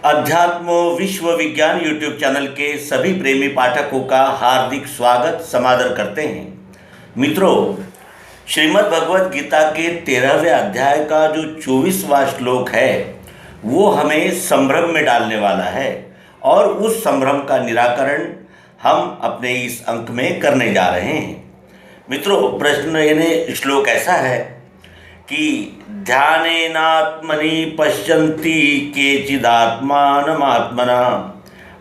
अध्यात्म विश्व विज्ञान यूट्यूब चैनल के सभी प्रेमी पाठकों का हार्दिक स्वागत समादर करते हैं। मित्रों, श्रीमद् भगवद गीता के 13वें अध्याय का जो 24वां श्लोक है वो हमें संभ्रम में डालने वाला है और उस संभ्रम का निराकरण हम अपने इस अंक में करने जा रहे हैं। मित्रों, प्रश्न यानी श्लोक ऐसा है कि ध्यानेनात्मनि पश्यन्ति केचिदात्मानमात्मना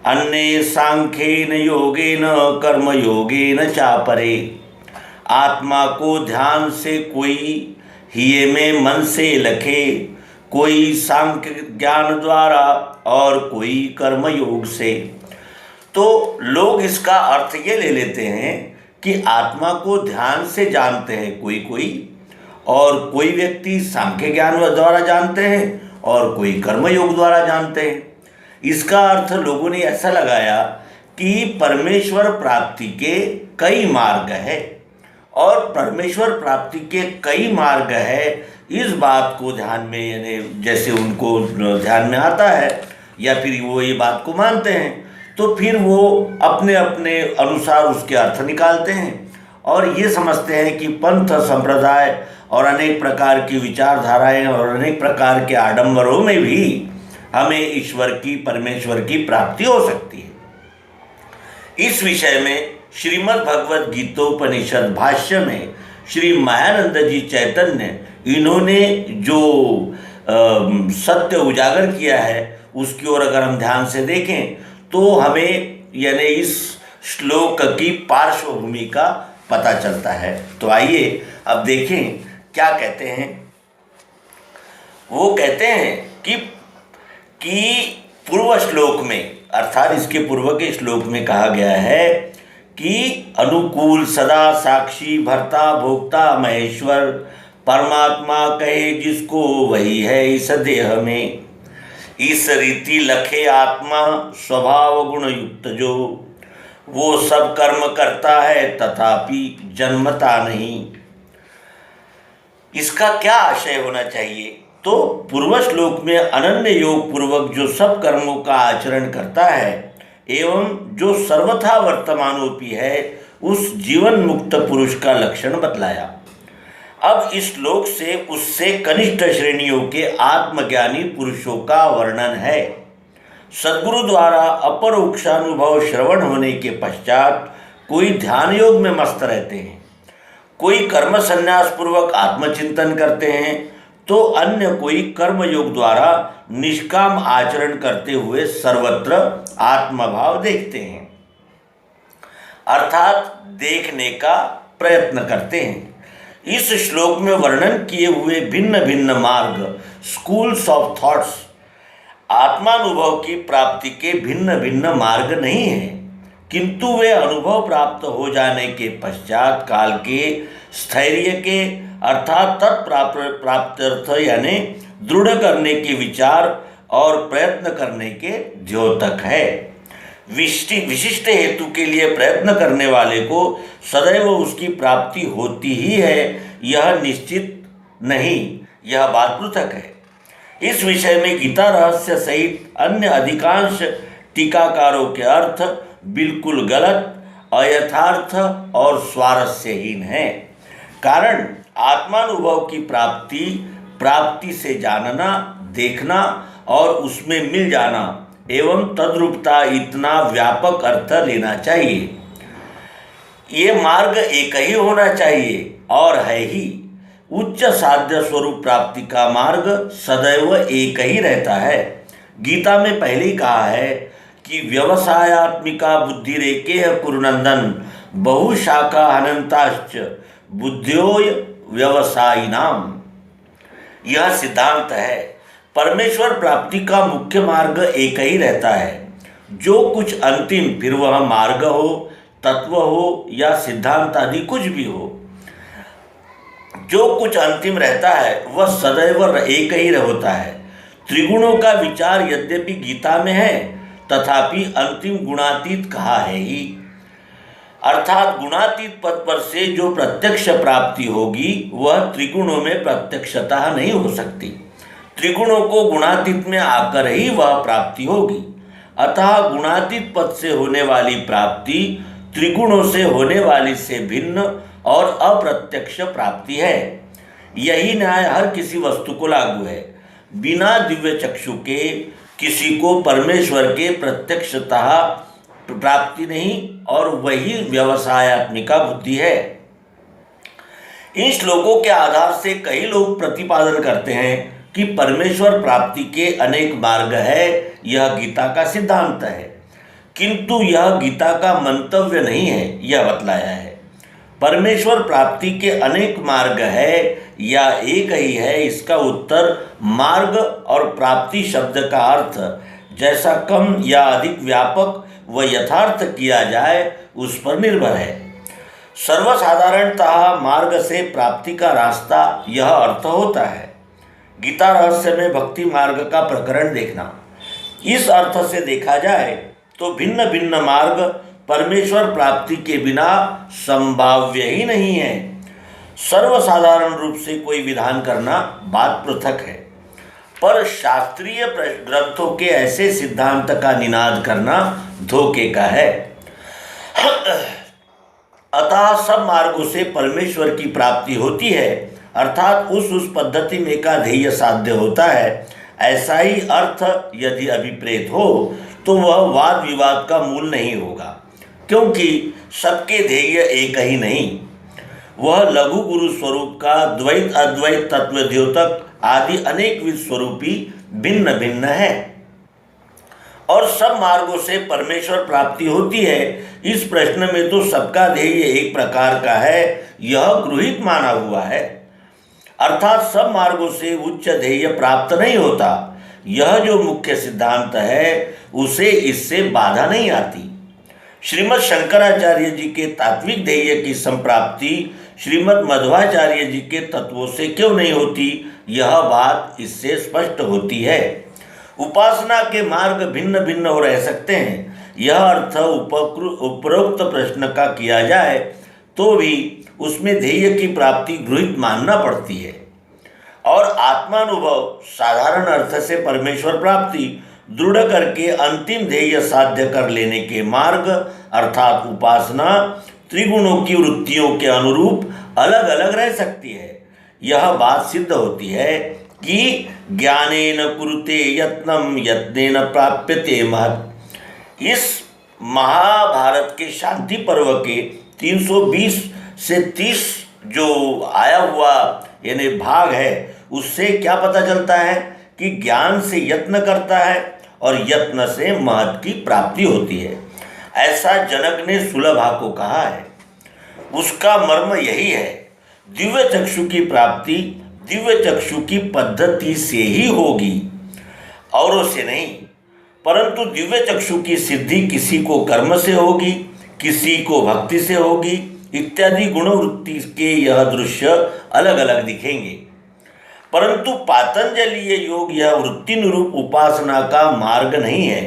अन्ये सांख्येन योगेन कर्मयोगेन चापरे। आत्मा को ध्यान से कोई हिये में मन से लखे, कोई सांख्य ज्ञान द्वारा और कोई कर्मयोग से। तो लोग इसका अर्थ ये ले लेते हैं कि आत्मा को ध्यान से जानते हैं कोई और कोई व्यक्ति सांख्य ज्ञान द्वारा जानते हैं और कोई कर्मयोग द्वारा जानते हैं। इसका अर्थ लोगों ने ऐसा लगाया कि परमेश्वर प्राप्ति के कई मार्ग है और परमेश्वर प्राप्ति के कई मार्ग है। इस बात को ध्यान में यानी जैसे उनको ध्यान में आता है या फिर वो ये बात को मानते हैं तो फिर वो अपने अपने अनुसार उसके अर्थ निकालते हैं और ये समझते हैं कि पंथ संप्रदाय और अनेक प्रकार की विचारधाराएं और अनेक प्रकार के आडंबरों में भी हमें ईश्वर की परमेश्वर की प्राप्ति हो सकती है। इस विषय में श्रीमद् भगवद गीतोपनिषद भाष्य में श्री महानंद जी चैतन्य इन्होंने जो सत्य उजागर किया है उसकी ओर अगर हम ध्यान से देखें तो हमें यानी इस श्लोक की पार्श्वभूमि का पता चलता है। तो आइए अब देखें क्या कहते हैं। वो कहते हैं कि पूर्व श्लोक में अर्थात इसके पूर्व के श्लोक में कहा गया है कि अनुकूल सदा साक्षी भर्ता भोक्ता महेश्वर परमात्मा कहे जिसको वही है इस देह में। इस रीति लखे आत्मा स्वभाव गुण युक्त जो, वो सब कर्म करता है तथापि जन्मता नहीं। इसका क्या आशय होना चाहिए? तो पूर्व श्लोक में अनन्य योग पूर्वक जो सब कर्मों का आचरण करता है एवं जो सर्वथा वर्तमानोपी है उस जीवन मुक्त पुरुष का लक्षण बतलाया। अब इस श्लोक से उससे कनिष्ठ श्रेणियों के आत्मज्ञानी पुरुषों का वर्णन है। सद्गुरु द्वारा अपरोक्षानुभव श्रवण होने के पश्चात कोई ध्यान योग में मस्त रहते हैं, कोई कर्म संन्यास पूर्वक आत्मचिंतन करते हैं तो अन्य कोई कर्म योग द्वारा निष्काम आचरण करते हुए सर्वत्र आत्मभाव देखते हैं अर्थात देखने का प्रयत्न करते हैं। इस श्लोक में वर्णन किए हुए भिन्न भिन्न मार्ग स्कूल्स ऑफ थॉट्स आत्मानुभव की प्राप्ति के भिन्न भिन्न मार्ग नहीं हैं, किंतु वे अनुभव प्राप्त हो जाने के पश्चात काल के स्थैर्य के अर्थात तत्प्राप्त्यर्थ यानी दृढ़ करने के विचार और प्रयत्न करने के द्योतक है। विशिष्ट हेतु के लिए प्रयत्न करने वाले को सदैव उसकी प्राप्ति होती ही है, यह निश्चित नहीं, यह बात पृथक है। इस विषय में गीता रहस्य सहित अन्य अधिकांश टीकाकारों के अर्थ बिल्कुल गलत, अयथार्थ और स्वारस्यहीन है। कारण आत्मानुभव की प्राप्ति से जानना, देखना और उसमें मिल जाना एवं तद्रूपता इतना व्यापक अर्थ लेना चाहिए। ये मार्ग एक ही होना चाहिए और है ही। उच्च साध्य स्वरूप प्राप्ति का मार्ग सदैव एक ही रहता है। गीता में पहले ही कहा है कि व्यवसायात्मिका बुद्धिरेकेह कुरुनंदन बहुशाखा अनंताश्च बुद्ध्योय व्यवसायिनाम। यह सिद्धांत है। परमेश्वर प्राप्ति का मुख्य मार्ग एक ही रहता है। जो कुछ अंतिम, फिर वह मार्ग हो, तत्व हो या सिद्धांत आदि कुछ भी हो, जो कुछ अंतिम रहता है वह सदैव एक ही होता है। त्रिगुणों का विचार यद्यपि गीता में है तथापि अंतिम गुणातीत कहा है ही, अर्थात गुणातीत पद पर से जो प्रत्यक्ष प्राप्ति होगी वह त्रिगुणों में प्रत्यक्षतः नहीं हो सकती। त्रिगुणों को गुणातीत में आकर ही वह प्राप्ति होगी। अतः गुणातीत पद से होने वाली प्राप्ति त्रिगुणों से होने वाली से भिन्न और अप्रत्यक्ष प्राप्ति है। यही न्याय हर किसी वस्तु को लागू है। बिना दिव्य चक्षु के किसी को परमेश्वर के प्रत्यक्षतः प्राप्ति नहीं, और वही व्यवसायत्मिका बुद्धि है। इन श्लोकों के आधार से कई लोग प्रतिपादन करते हैं कि परमेश्वर प्राप्ति के अनेक मार्ग है। यह गीता का सिद्धांत है, किंतु यह गीता का मंतव्य नहीं है। यह बतलाया है परमेश्वर प्राप्ति के अनेक मार्ग है या एक ही है, इसका उत्तर मार्ग और प्राप्ति शब्द का अर्थ जैसा कम या अधिक व्यापक व यथार्थ किया जाए उस पर निर्भर है। सर्वसाधारणतः मार्ग से प्राप्ति का रास्ता यह अर्थ होता है। गीता रहस्य में भक्ति मार्ग का प्रकरण देखना। इस अर्थ से देखा जाए तो भिन्न भिन्न मार्ग परमेश्वर प्राप्ति के बिना संभाव्य ही नहीं है। सर्वसाधारण रूप से कोई विधान करना बात पृथक है, पर शास्त्रीय ग्रंथों के ऐसे सिद्धांत का निनाद करना धोखे का है। अतः सब मार्गों से परमेश्वर की प्राप्ति होती है, अर्थात उस पद्धति में का ध्येय साध्य होता है। ऐसा ही अर्थ यदि अभिप्रेत हो तो वह वाद विवाद का मूल नहीं होगा, क्योंकि सबके ध्येय एक ही नहीं। वह लघु गुरु स्वरूप का द्वैत अद्वैत तत्व द्योतक आदि अनेक विध स्वरूपी भिन्न भिन्न है, और सब मार्गों से परमेश्वर प्राप्ति होती है। इस प्रश्न में तो सबका ध्येय एक प्रकार का है, यह गृहीत माना हुआ है, अर्थात सब मार्गों से उच्च ध्येय प्राप्त नहीं होता। यह जो मुख्य सिद्धांत है उसे इससे बाधा नहीं आती। श्रीमद् शंकराचार्य जी के तात्विक ध्येय की संप्राप्ति श्रीमद् मध्वाचार्य जी के तत्वों से क्यों नहीं होती, यह बात इससे स्पष्ट होती है। उपासना के मार्ग भिन्न भिन्न हो रह सकते हैं, यह अर्थ उपरोक्त प्रश्न का किया जाए तो भी उसमें ध्येय की प्राप्ति गृहीत मानना पड़ती है, और आत्मानुभव साधारण अर्थ से परमेश्वर प्राप्ति दृढ़ करके अंतिम ध्येय साध्य कर लेने के मार्ग अर्थात उपासना त्रिगुणों की वृत्तियों के अनुरूप अलग अलग रह सकती है। यह बात सिद्ध होती है कि ज्ञानेन कुरुते यत्नम यत्नेन प्राप्यते महत्। इस महाभारत के शांति पर्व के 320 से 30 जो आया हुआ यानी भाग है, उससे क्या पता चलता है कि ज्ञान से यत्न करता है और यत्न से महत् की प्राप्ति होती है। ऐसा जनक ने सुलभा को कहा है। उसका मर्म यही है, दिव्य चक्षु की प्राप्ति दिव्य चक्षु की पद्धति से ही होगी, औरों से नहीं। परंतु दिव्य चक्षु की सिद्धि किसी को कर्म से होगी, किसी को भक्ति से होगी इत्यादि गुणवृत्ति के यह दृश्य अलग अलग दिखेंगे। परंतु पातंजलि योग यह वृत्ति निरूप उपासना का मार्ग नहीं है।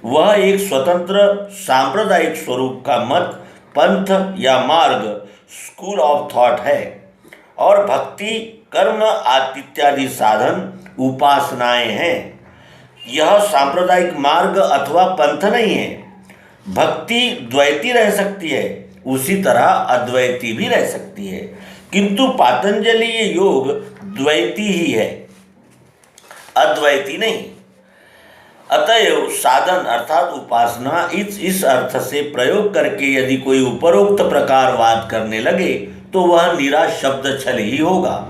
वह एक स्वतंत्र सांप्रदायिक स्वरूप का मत, पंथ या मार्ग, स्कूल ऑफ थॉट है, और भक्ति कर्म इत्यादि साधन उपासनाएं हैं। यह सांप्रदायिक मार्ग अथवा पंथ नहीं है। भक्ति द्वैती रह सकती है, उसी तरह अद्वैती भी रह सकती है, किंतु पातंजलि योग द्वैती ही है, अद्वैती नहीं। अतएव साधन अर्थात उपासना इस अर्थ से प्रयोग करके यदि कोई उपरोक्त प्रकारवाद करने लगे तो वह निरा शब्द छल ही होगा।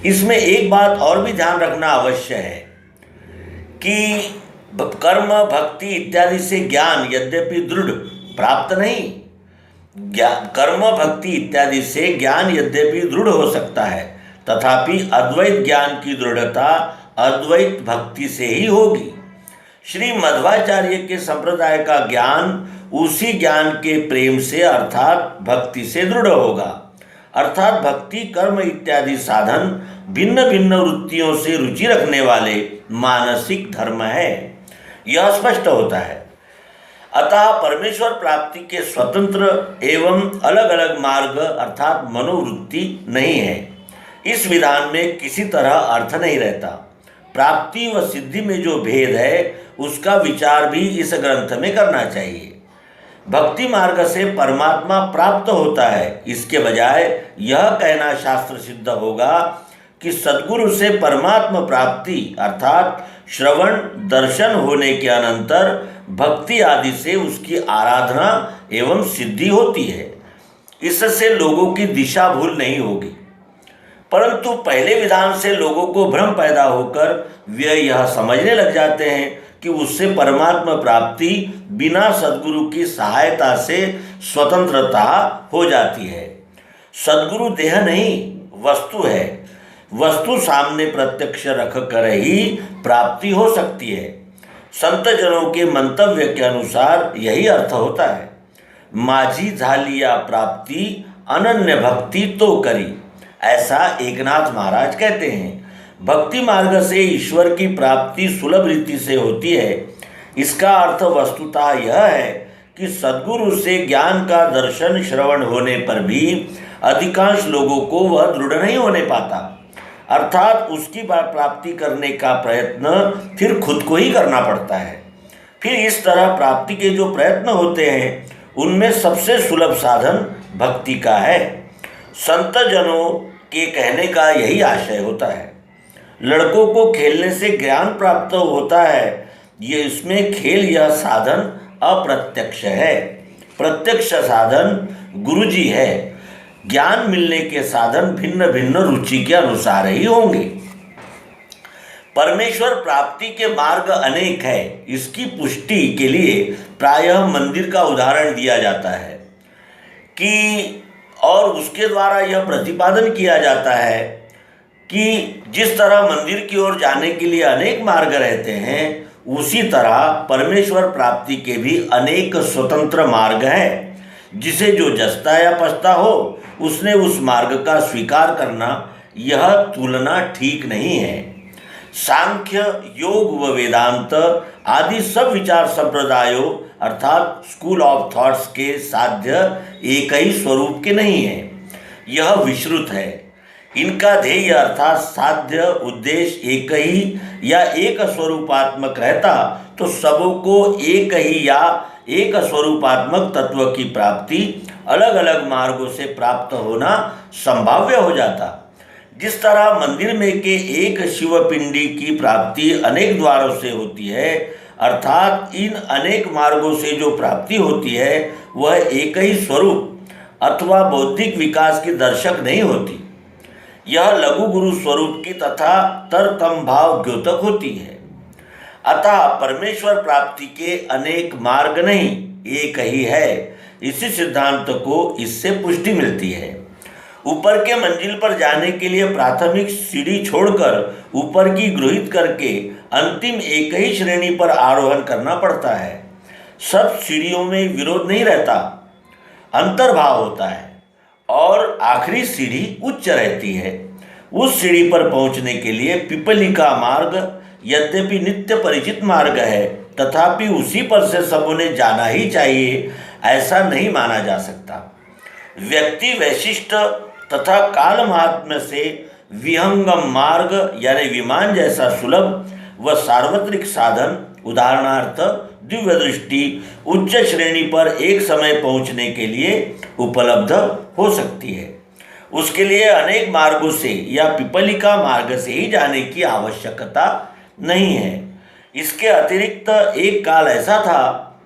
इसमें एक बात और भी ध्यान रखना अवश्य है कि कर्म भक्ति इत्यादि से ज्ञान यद्यपि दृढ़ प्राप्त नहीं, कर्म भक्ति इत्यादि से ज्ञान यद्यपि दृढ़ हो सकता है, तथापि अद्वैत ज्ञान की दृढ़ता अद्वैत भक्ति से ही होगी। श्री मध्वाचार्य के संप्रदाय का ज्ञान उसी ज्ञान के प्रेम से अर्थात भक्ति से दृढ़ होगा। अर्थात भक्ति कर्म इत्यादि साधन भिन्न भिन्न वृत्तियों से रुचि रखने वाले मानसिक धर्म है, यह स्पष्ट होता है। अतः परमेश्वर प्राप्ति के स्वतंत्र एवं अलग अलग मार्ग अर्थात मनोवृत्ति नहीं है। इस विधान में किसी तरह अर्थ नहीं रहता। प्राप्ति व सिद्धि में जो भेद है उसका विचार भी इस ग्रंथ में करना चाहिए। भक्ति मार्ग से परमात्मा प्राप्त होता है, इसके बजाय यह कहना शास्त्र सिद्ध होगा कि सद्गुरु से परमात्मा प्राप्ति अर्थात श्रवण दर्शन होने के अनंतर भक्ति आदि से उसकी आराधना एवं सिद्धि होती है। इससे लोगों की दिशा भूल नहीं होगी, परंतु पहले विधान से लोगों को भ्रम पैदा होकर वे यह समझने लग जाते हैं कि उससे परमात्मा प्राप्ति बिना सद्गुरु की सहायता से स्वतंत्रता हो जाती है। सद्गुरु देह नहीं वस्तु है, वस्तु सामने प्रत्यक्ष रख कर ही प्राप्ति हो सकती है। संत जनों के मंतव्य के अनुसार यही अर्थ होता है। माझी झालिया प्राप्ति अनन्य भक्ति तो करी, ऐसा एकनाथ महाराज कहते हैं। भक्ति मार्ग से ईश्वर की प्राप्ति सुलभ रीति से होती है। इसका अर्थ वस्तुतः यह है कि सद्गुरु से ज्ञान का दर्शन श्रवण होने पर भी अधिकांश लोगों को वह दृढ़ नहीं होने पाता, अर्थात उसकी प्राप्ति करने का प्रयत्न फिर खुद को ही करना पड़ता है। फिर इस तरह प्राप्ति के जो प्रयत्न होते हैं उनमें सबसे सुलभ साधन भक्ति का है। संत जनों के कहने का यही आशय होता है। लड़कों को खेलने से ज्ञान प्राप्त होता है, ये इसमें खेल यह साधन अप्रत्यक्ष है। प्रत्यक्ष साधन गुरुजी है। ज्ञान मिलने के साधन भिन्न भिन्न रुचि के अनुसार ही होंगे। परमेश्वर प्राप्ति के मार्ग अनेक है। इसकी पुष्टि के लिए प्रायः मंदिर का उदाहरण दिया जाता है कि और उसके द्वारा यह प्रतिपादन किया जाता है कि जिस तरह मंदिर की ओर जाने के लिए अनेक मार्ग रहते हैं, उसी तरह परमेश्वर प्राप्ति के भी अनेक स्वतंत्र मार्ग हैं। जिसे जो जचता या पछता हो उसने उस मार्ग का स्वीकार करना, यह तुलना ठीक नहीं है। सांख्य, योग व वेदांत आदि सब विचार संप्रदायों अर्थात स्कूल ऑफ थॉट्स के साध्य एक ही स्वरूप के नहीं है, यह विश्रुत है। इनका ध्येय अर्थात साध्य उद्देश्य एक ही या एक स्वरूपात्मक रहता तो सबों को एक ही या एक स्वरूपात्मक तत्व की प्राप्ति अलग अलग मार्गों से प्राप्त होना संभाव्य हो जाता। जिस तरह मंदिर में के एक शिवपिंडी की प्राप्ति अनेक द्वारों से होती है, अर्थात इन अनेक मार्गों से जो प्राप्ति होती है वह एक ही स्वरूप अथवा बौद्धिक विकास की दर्शक नहीं होती। यह लघु गुरु स्वरूप की तथा तरतम भाव द्योतक होती है। अतः परमेश्वर प्राप्ति के अनेक मार्ग नहीं, एक ही है। इसी सिद्धांत को इससे पुष्टि मिलती है। ऊपर के मंजिल पर जाने के लिए प्राथमिक सीढ़ी छोड़कर ऊपर की गृहीत करके अंतिम एक ही श्रेणी पर आरोहण करना पड़ता है। सब सीढ़ियों में विरोध नहीं रहता, अंतर्भाव होता है और आखिरी सीढ़ी उच्च रहती है। उस सीढ़ी पर पहुंचने के लिए पिपलिका मार्ग यद्यपि नित्य परिचित मार्ग है, तथापि उसी पर से सबों ने जाना ही चाहिए ऐसा नहीं माना जा सकता। व्यक्ति वैशिष्ट तथा काल महात्म्य से विहंगम मार्ग यानी विमान जैसा सुलभ व सार्वत्रिक साधन, उदाहरणार्थ दिव्य दृष्टि, उच्च श्रेणी पर एक समय पहुंचने के लिए उपलब्ध हो सकती है। उसके लिए अनेक मार्गों से या पिपलिका मार्ग से ही जाने की आवश्यकता नहीं है। इसके अतिरिक्त एक काल ऐसा था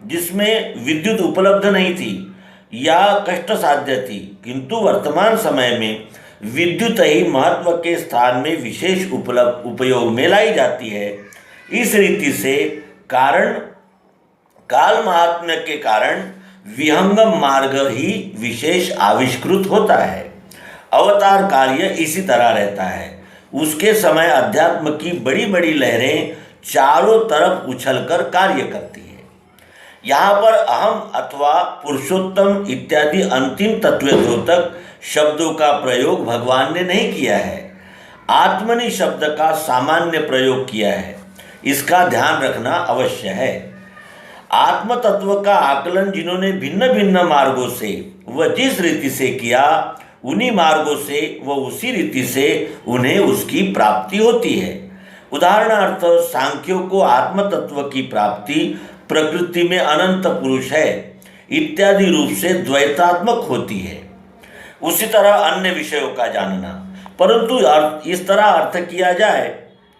जिसमें विद्युत उपलब्ध नहीं थी या कष्ट साध्य थी, किंतु वर्तमान समय में विद्युत ही महत्व के स्थान में विशेष उपयोग में लाई जाती है। इस रीति से काल महात्म्य के कारण विहंगम मार्ग ही विशेष आविष्कृत होता है। अवतार कार्य इसी तरह रहता है। उसके समय अध्यात्म की बड़ी बड़ी लहरें चारों तरफ उछलकर कार्य करती है। यहाँ पर अहम अथवा पुरुषोत्तम इत्यादि अंतिम तत्वद्योतक शब्दों का प्रयोग भगवान ने नहीं किया है, आत्मनि शब्द का सामान्य प्रयोग किया है। इसका ध्यान रखना अवश्य है। आत्म तत्व का आकलन जिन्होंने भिन्न भिन्न मार्गों से व जिस रीति से किया, उन्हीं मार्गों से व उसी रीति से उन्हें उसकी प्राप्ति होती है। उदाहरणार्थ सांख्यों को आत्म तत्व की प्राप्ति प्रकृति में अनंत पुरुष है इत्यादि रूप से द्वैतात्मक होती है। उसी तरह अन्य विषयों का जानना, परंतु इस तरह अर्थ किया जाए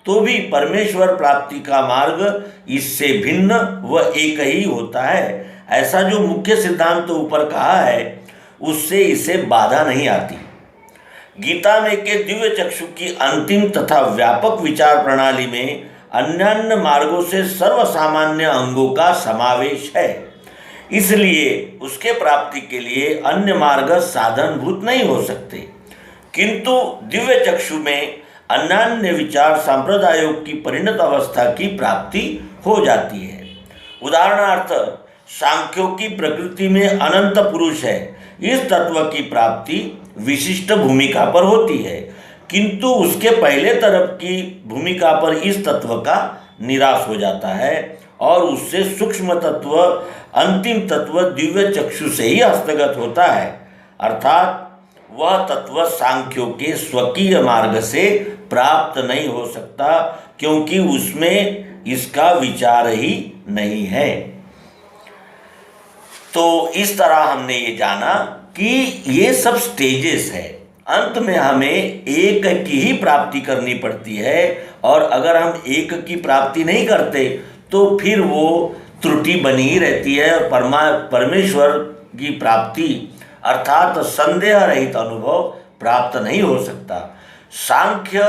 तो भी परमेश्वर प्राप्ति का मार्ग इससे भिन्न व एक ही होता है, ऐसा जो मुख्य सिद्धांत तो ऊपर कहा है उससे इसे बाधा नहीं आती। गीता में के दिव्य चक्षु की अंतिम तथा व्यापक विचार प्रणाली में अन्यान्य मार्गों से सर्वसामान्य अंगों का समावेश है, इसलिए उसके प्राप्ति के लिए अन्य मार्ग साधनभूत नहीं हो सकते। किंतु दिव्य चक्षु में अन्यान्य विचार संप्रदायों की परिणत अवस्था की प्राप्ति हो जाती है। उदाहरणार्थ सांख्यों की प्रकृति में अनंत पुरुष है, इस तत्व की प्राप्ति विशिष्ट भूमिका पर होती है, किंतु उसके पहले तरफ की भूमिका पर इस तत्व का निराश हो जाता है और उससे सूक्ष्म तत्व अंतिम तत्व दिव्य चक्षु से ही हस्तगत होता है, अर्थात वह तत्व सांख्यों के स्वकीय मार्ग से प्राप्त नहीं हो सकता, क्योंकि उसमें इसका विचार ही नहीं है। तो इस तरह हमने ये जाना कि ये सब स्टेजेस है, अंत में हमें एक की ही प्राप्ति करनी पड़ती है, और अगर हम एक की प्राप्ति नहीं करते तो फिर वो त्रुटि बनी ही रहती है और परमेश्वर की प्राप्ति अर्थात संदेह रहित अनुभव प्राप्त नहीं हो सकता। सांख्य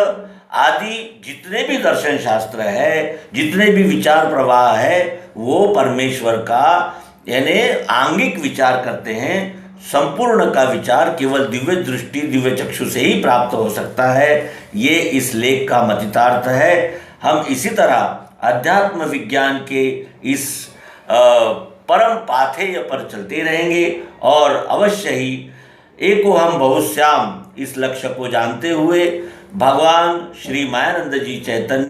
आदि जितने भी दर्शन शास्त्र है, जितने भी विचार प्रवाह है, वो परमेश्वर का यानी आंगिक विचार करते हैं। संपूर्ण का विचार केवल दिव्य दृष्टि दिव्य चक्षु से ही प्राप्त हो सकता है। ये इस लेख का मतितार्थ है। हम इसी तरह अध्यात्म विज्ञान के इस परम पाथेय पर चलते रहेंगे और अवश्य ही एको हम बहुश्याम इस लक्ष्य को जानते हुए भगवान श्री मायानंद जी चैतन्य